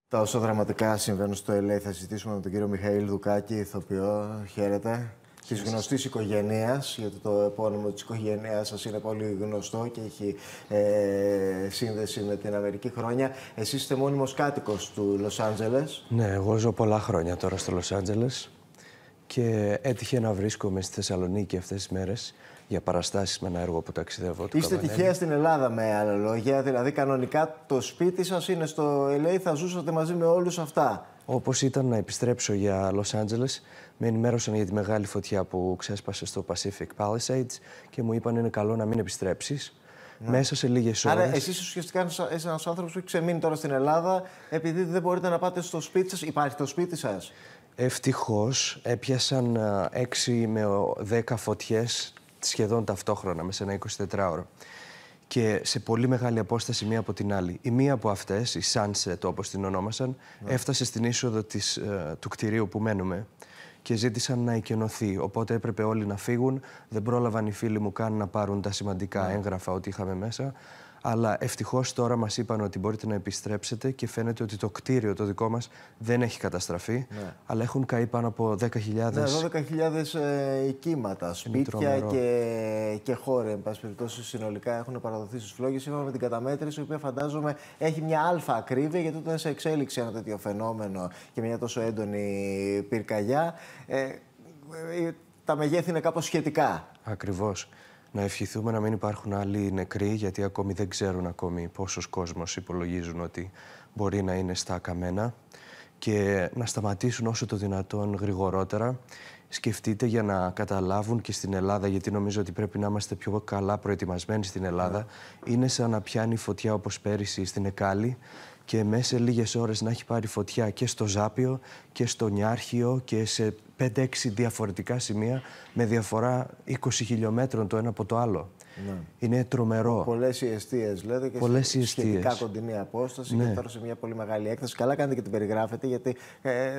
Τα όσο δραματικά συμβαίνουν στο LA θα συζητήσουμε με τον κύριο Μιχαήλ Δουκάκη, ηθοποιό. Χαίρετε. Της γνωστής οικογένειας, γιατί το επώνυμο της οικογένειας σας είναι πολύ γνωστό και έχει σύνδεση με την Αμερική χρόνια. Εσείς είστε μόνιμος κάτοικος του Λος Άντζελες. Ναι, εγώ ζω πολλά χρόνια τώρα στο Λος Άντζελες και έτυχε να βρίσκομαι στη Θεσσαλονίκη αυτές τις μέρες για παραστάσεις με ένα έργο που ταξιδεύω. Είστε τυχαία στην Ελλάδα, με άλλα λόγια. Δηλαδή, κανονικά το σπίτι σας είναι στο LA, θα ζούσατε μαζί με όλους αυτά. Όπως ήταν να επιστρέψω για Λος Άντζελες, με ενημέρωσαν για τη μεγάλη φωτιά που ξέσπασε στο Pacific Palisades και μου είπαν είναι καλό να μην επιστρέψεις. Ναι. Μέσα σε λίγες ώρες. Άρα, εσείς ουσιαστικά είστε ένας άνθρωπος που έχει ξεμείνει τώρα στην Ελλάδα, επειδή δεν μπορείτε να πάτε στο σπίτι σας. Υπάρχει το σπίτι σας? Ευτυχώς έπιασαν 6 με 10 φωτιές σχεδόν ταυτόχρονα, μέσα σε ένα 24ωρο. Και σε πολύ μεγάλη απόσταση μία από την άλλη. Η μία από αυτές, η Sunset όπως την ονόμασαν, έφτασε στην είσοδο του κτηρίου που μένουμε και ζήτησαν να εκενωθεί. Οπότε έπρεπε όλοι να φύγουν. Δεν πρόλαβαν οι φίλοι μου καν να πάρουν τα σημαντικά έγγραφα ότι είχαμε μέσα. Αλλά ευτυχώς τώρα μας είπαν ότι μπορείτε να επιστρέψετε και φαίνεται ότι το κτίριο το δικό μας δεν έχει καταστραφεί, αλλά έχουν καεί πάνω από 10.000... Ναι, 12.000 οικίματα, σπίτια και χώροι, εν πάση περιπτώσει, συνολικά έχουν παραδοθεί στους φλόγες. Είπαμε με την καταμέτρηση, η οποία φαντάζομαι έχει μια αλφα ακρίβεια, γιατί όταν σε εξέλιξη ένα τέτοιο φαινόμενο και μια τόσο έντονη πυρκαγιά, τα μεγέθη είναι κάπως σχετικά. Ακριβώς. Να ευχηθούμε να μην υπάρχουν άλλοι νεκροί, γιατί ακόμη δεν ξέρουν πόσος κόσμος υπολογίζουν ότι μπορεί να είναι στα καμένα, και να σταματήσουν όσο το δυνατόν γρηγορότερα. Σκεφτείτε για να καταλάβουν και στην Ελλάδα, γιατί νομίζω ότι πρέπει να είμαστε πιο καλά προετοιμασμένοι στην Ελλάδα. Είναι σαν να πιάνει φωτιά όπως πέρυσι στην Εκάλη και μέσα σε λίγες ώρες να έχει πάρει φωτιά και στο Ζάπιο και στο Νιάρχιο και σε 5-6 διαφορετικά σημεία με διαφορά 20 χιλιόμετρων το ένα από το άλλο. Ναι. Είναι τρομερό. Πολλές οι εστίες, λέτε, και σχετικά κοντινή απόσταση. Ναι. Και τώρα σε μια πολύ μεγάλη έκταση. Καλά κάνετε και την περιγράφετε, γιατί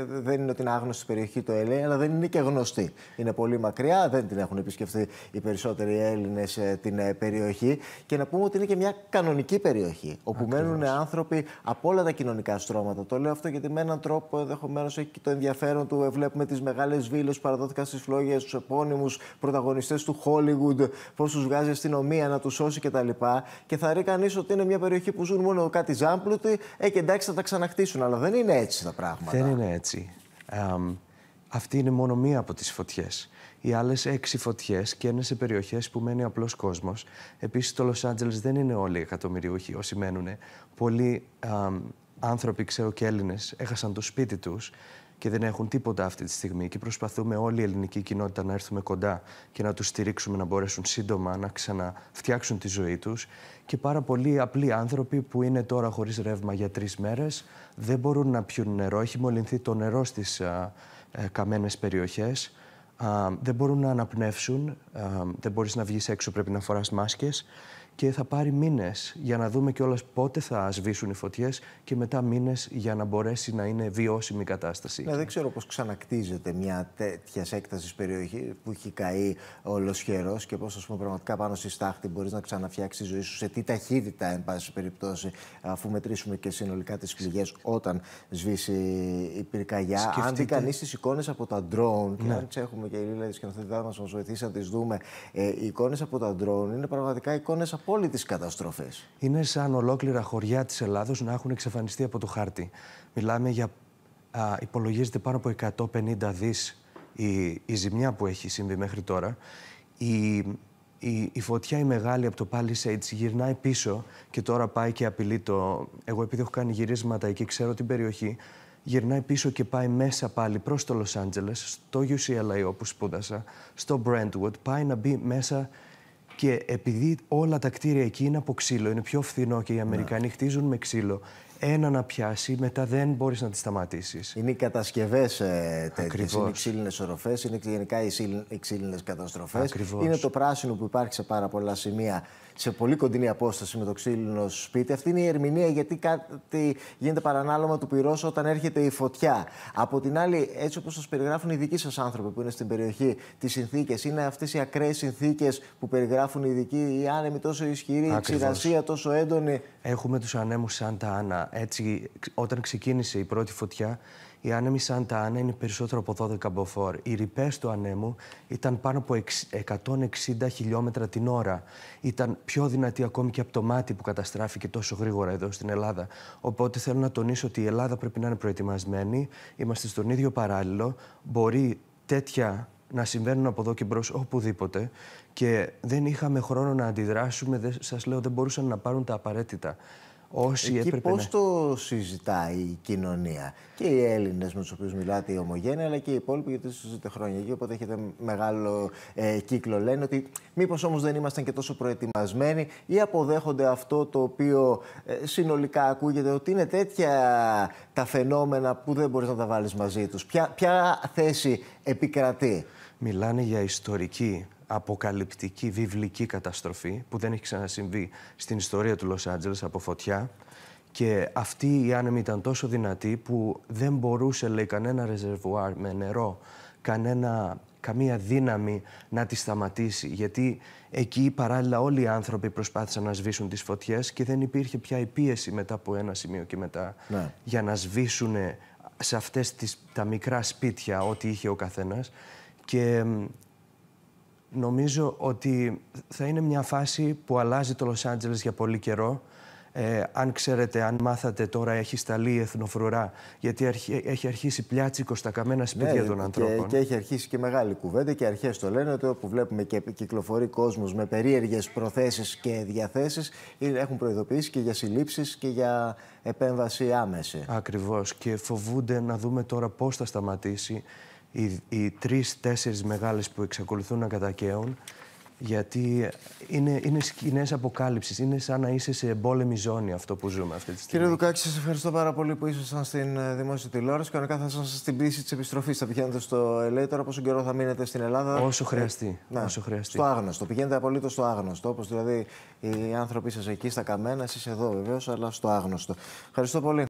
δεν είναι ότι είναι άγνωστη περιοχή το LA, αλλά δεν είναι και γνωστή. Είναι πολύ μακριά, δεν την έχουν επισκεφθεί οι περισσότεροι Έλληνες την περιοχή. Και να πούμε ότι είναι και μια κανονική περιοχή, όπου μένουν άνθρωποι από όλα τα κοινωνικά στρώματα. Το λέω αυτό γιατί με έναν τρόπο ενδεχομένως έχει και το ενδιαφέρον του. Βλέπουμε τις μεγάλες βίλες που παραδόθηκαν στις φλόγες, τους επώνυμους πρωταγωνιστές του Hollywood, πώς τους βγάζει αστυνομία να τους σώσει κτλ. Και θα ρει κανείς ότι είναι μια περιοχή που ζουν μόνο κάτι ζάμπλουτοι, και εντάξει θα τα ξαναχτίσουν. Αλλά δεν είναι έτσι τα πράγματα. Δεν είναι έτσι. Αυτή είναι μόνο μία από τις φωτιές. Οι άλλες 6 φωτιές και είναι σε περιοχές που μένει απλός κόσμος. Επίσης, το Λος Άντζελες δεν είναι όλοι εκατομμυριούχοι όσοι μένουν. Πολλοί άνθρωποι, ξέρω και Έλληνες, έχασαν το σπίτι τους και δεν έχουν τίποτα αυτή τη στιγμή. Και προσπαθούμε όλη η ελληνική κοινότητα να έρθουμε κοντά και να τους στηρίξουμε να μπορέσουν σύντομα να ξαναφτιάξουν τη ζωή τους. Και πάρα πολλοί απλοί άνθρωποι που είναι τώρα χωρίς ρεύμα για 3 μέρες, δεν μπορούν να πιούν νερό. Έχει μολυνθεί το νερό στις καμένες περιοχές. Δεν μπορούν να αναπνεύσουν. Δεν μπορείς να βγεις έξω, πρέπει να φοράς μάσκες. Και θα πάρει μήνες για να δούμε κιόλας πότε θα σβήσουν οι φωτιές και μετά μήνες για να μπορέσει να είναι βιώσιμη η κατάσταση. Ναι, δεν ξέρω πώς ξανακτίζεται μια τέτοια έκταση περιοχή που έχει καεί ολοσχερός και πώς, ας πούμε, πραγματικά πάνω στη στάχτη μπορείς να ξαναφτιάξεις τη ζωή σου, σε τι ταχύτητα, εν πάση περιπτώσει, αφού μετρήσουμε και συνολικά τις πληγές όταν σβήσει η πυρκαγιά. Σκεφτείτε... Αν δει κανείς τις εικόνες από τα drone, και αν έχουμε και οι Λίλα σκηνοθετητά μας βοηθήσει να τις δούμε, οι εικόνες από τα drone είναι πραγματικά εικόνες απόλυτης καταστροφής. Είναι σαν ολόκληρα χωριά της Ελλάδος να έχουν εξαφανιστεί από το χάρτη. Μιλάμε για, υπολογίζεται πάνω από 150 δις η ζημιά που έχει συμβεί μέχρι τώρα. Η φωτιά η μεγάλη από το Palisades γυρνάει πίσω και τώρα πάει και απειλεί το... Εγώ επειδή έχω κάνει γυρίσματα εκεί, ξέρω την περιοχή, γυρνάει πίσω και πάει μέσα πάλι προς το Λος Άντζελες, στο UCLA όπου σπούδασα, στο Brentwood, πάει να μπει μέσα. Και επειδή όλα τα κτίρια εκεί είναι από ξύλο, είναι πιο φθηνό και οι Αμερικανοί χτίζουν με ξύλο, ένα να πιάσει, μετά δεν μπορείς να τη σταματήσεις. Είναι οι κατασκευές τέτοιες, είναι οι ξύλινες οροφές, είναι γενικά οι ξύλινες καταστροφές. Ακριβώς. Είναι το πράσινο που υπάρχει σε πάρα πολλά σημεία, σε πολύ κοντινή απόσταση με το ξύλινο σπίτι. Αυτή είναι η ερμηνεία, γιατί κάτι γίνεται παρανάλωμα του πυρός όταν έρχεται η φωτιά. Από την άλλη, έτσι όπως σας περιγράφουν οι δικοί σας άνθρωποι που είναι στην περιοχή, τις συνθήκες, είναι αυτές οι ακραίες συνθήκες που περιγράφουν οι ειδικοί, οι άνεμοι τόσο ισχυροί, η ξηρασία τόσο έντονη. Έχουμε τους ανέμους Σάντα Άννα έτσι, όταν ξεκίνησε η πρώτη φωτιά, οι άνεμοι Σάντα Άννα είναι περισσότερο από 12 μποφόρ. Οι ρηπές του ανέμου ήταν πάνω από 160 χιλιόμετρα την ώρα. Ήταν πιο δυνατή ακόμη και από το μάτι που καταστράφηκε τόσο γρήγορα εδώ στην Ελλάδα. Οπότε θέλω να τονίσω ότι η Ελλάδα πρέπει να είναι προετοιμασμένη. Είμαστε στον ίδιο παράλληλο. Μπορεί τέτοια να συμβαίνουν από εδώ και μπρος οπουδήποτε και δεν είχαμε χρόνο να αντιδράσουμε. Σας λέω, δεν μπορούσαν να πάρουν τα απαραίτητα. Εκεί πώς το συζητάει η κοινωνία και οι Έλληνες με τους οποίους μιλάτε, η ομογένεια, αλλά και οι υπόλοιποι, γιατί συζητείτε χρόνια εκεί, οπότε έχετε μεγάλο κύκλο. Λένε ότι μήπως όμως δεν ήμασταν και τόσο προετοιμασμένοι ή αποδέχονται αυτό το οποίο συνολικά ακούγεται, ότι είναι τέτοια τα φαινόμενα που δεν μπορείς να τα βάλεις μαζί τους. Ποια θέση επικρατεί? Μιλάνε για ιστορική, αποκαλυπτική, βιβλική καταστροφή που δεν έχει ξανασυμβεί στην ιστορία του Λος Άντζελες από φωτιά. Και αυτή η άνεμη ήταν τόσο δυνατή που δεν μπορούσε, λέει, κανένα ρεζερβουάρ με νερό, καμία δύναμη να τη σταματήσει. Γιατί εκεί παράλληλα όλοι οι άνθρωποι προσπάθησαν να σβήσουν τις φωτιές και δεν υπήρχε πια η πίεση μετά από ένα σημείο και μετά για να σβήσουν σε αυτές τα μικρά σπίτια ό,τι είχε ο καθένας. Και νομίζω ότι θα είναι μια φάση που αλλάζει το Λος Άντζελες για πολύ καιρό. Αν ξέρετε, αν μάθατε τώρα, έχει σταλεί η εθνοφρουρά, γιατί έχει αρχίσει πλιάτσικο στα καμένα σπίτια των ανθρώπων. Και έχει αρχίσει και μεγάλη κουβέντα και αρχές το λένε ότι όπου βλέπουμε και κυκλοφορεί κόσμος με περίεργες προθέσεις και διαθέσεις, έχουν προειδοποιήσει και για συλλήψεις και για επέμβαση άμεση. Ακριβώς. Και φοβούνται να δούμε τώρα πώς θα σταματήσει οι 3-4 μεγάλες που εξακολουθούν να κατακαίουν, γιατί είναι σκηνές αποκάλυψης. Είναι σαν να είσαι σε εμπόλεμη ζώνη αυτό που ζούμε αυτή τη στιγμή. Κύριε Δουκάκη, σας ευχαριστώ πάρα πολύ που ήσασταν στην δημόσια τηλεόραση. Κανονικά θα ήσασταν στην πτήση της επιστροφής. Θα πηγαίνετε στο LA τώρα, πόσο καιρό θα μείνετε στην Ελλάδα? Όσο χρειαστεί. Όσο χρειαστεί. Στο άγνωστο. Πηγαίνετε απολύτως στο άγνωστο. Όπως δηλαδή οι άνθρωποι σας εκεί στα καμένα, εσείς εδώ βεβαίως, αλλά στο άγνωστο. Ευχαριστώ πολύ.